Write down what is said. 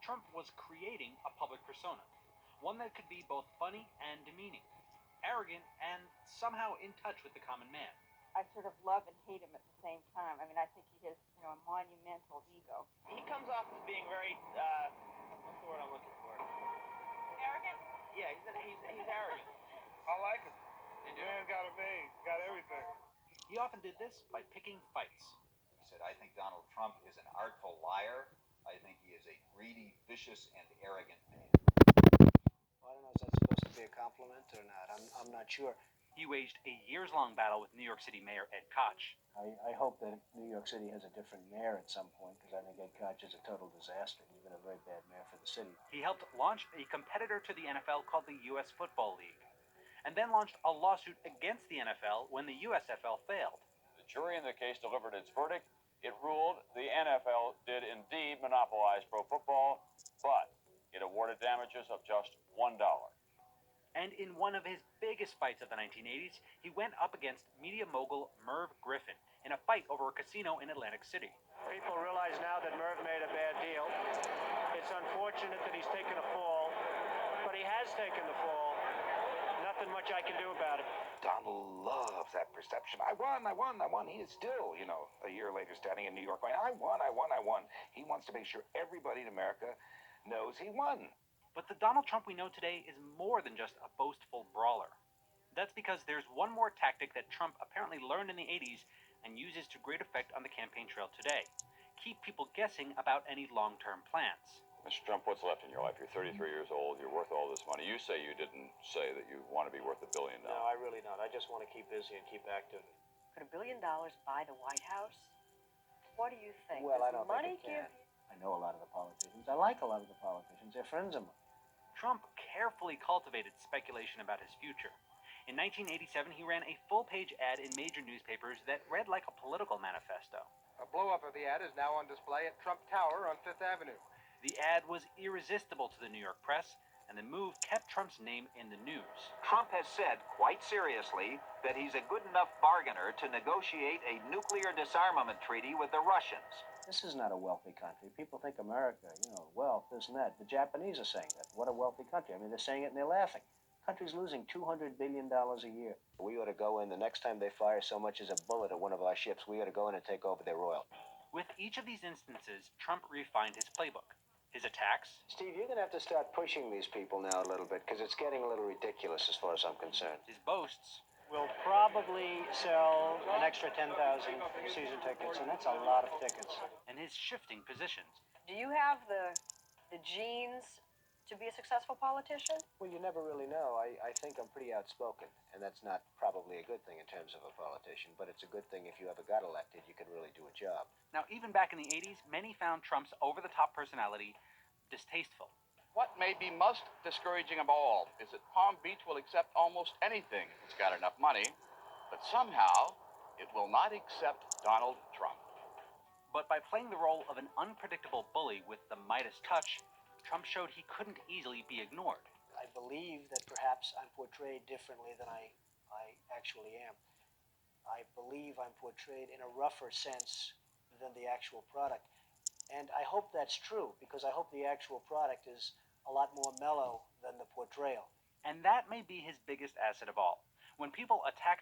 Trump was creating a public persona, one that could be both funny and demeaning, arrogant and somehow in touch with the common man. I sort of love and hate him at the same time. I mean, I think he has, a monumental ego. He comes off as being very, what's the word I'm looking for? Arrogant? Yeah, he's arrogant. I like him. Man's got a vein, got everything. He often did this by picking fights. He said, I think Donald Trump is an artful liar. I think he is a greedy, vicious, and arrogant man. Well, I don't know, is that supposed to be a compliment or not? I'm not sure. He waged a years-long battle with New York City Mayor Ed Koch. I hope that New York City has a different mayor at some point, because I think Ed Koch is a total disaster. He's been a very bad mayor for the city. He helped launch a competitor to the NFL called the U.S. Football League, and then launched a lawsuit against the NFL when the USFL failed. The jury in the case delivered its verdict. It ruled the NFL did indeed monopolize pro football, but it awarded damages of just $1. And in one of his biggest fights of the 1980s, he went up against media mogul Merv Griffin in a fight over a casino in Atlantic City. People realize now that Merv made a bad deal. It's unfortunate that he's taken a fall, but he has taken the fall. Nothing much I can do about it. Donald loves that perception. I won. He is still, a year later standing in New York going, I won. He wants to make sure everybody in America knows he won. But the Donald Trump we know today is more than just a boastful brawler. That's because there's one more tactic that Trump apparently learned in the 80s and uses to great effect on the campaign trail today. Keep people guessing about any long-term plans. Mr. Trump, what's left in your life? You're 33 years old. You're worth all this money. You say you didn't say that you want to be worth $1 billion. No, I really don't. I just want to keep busy and keep active. Could $1 billion buy the White House? What do you think? Well, Does I don't money think it give? can. I know a lot of the politicians. I like a lot of the politicians. They're friends of mine. Trump carefully cultivated speculation about his future. In 1987, he ran a full-page ad in major newspapers that read like a political manifesto. A blow-up of the ad is now on display at Trump Tower on Fifth Avenue. The ad was irresistible to the New York press, and the move kept Trump's name in the news. Trump has said, quite seriously, that he's a good enough bargainer to negotiate a nuclear disarmament treaty with the Russians. This is not a wealthy country. People think America, wealth, this and that. The Japanese are saying that. What a wealthy country. I mean, they're saying it and they're laughing. Country's losing $200 billion a year. We ought to go in, the next time they fire so much as a bullet at one of our ships, we ought to go in and take over their oil. With each of these instances, Trump refined his playbook. His attacks. Steve, you're going to have to start pushing these people now a little bit, because it's getting a little ridiculous as far as I'm concerned. His boasts. We'll probably sell an extra 10,000 season tickets, and that's a lot of tickets. And his shifting positions. Do you have the genes to be a successful politician? Well, you never really know. I think I'm pretty outspoken, and that's not probably a good thing in terms of a politician, but it's a good thing if you ever got elected, you could really do a job. Now, even back in the 80s, many found Trump's over-the-top personality distasteful. What may be most discouraging of all is that Palm Beach will accept almost anything if it's got enough money, but somehow it will not accept Donald Trump. But by playing the role of an unpredictable bully with the Midas touch, Trump showed he couldn't easily be ignored. I believe that perhaps I'm portrayed differently than I actually am. I believe I'm portrayed in a rougher sense than the actual product. And I hope that's true, because I hope the actual product is a lot more mellow than the portrayal. And that may be his biggest asset of all. When people attack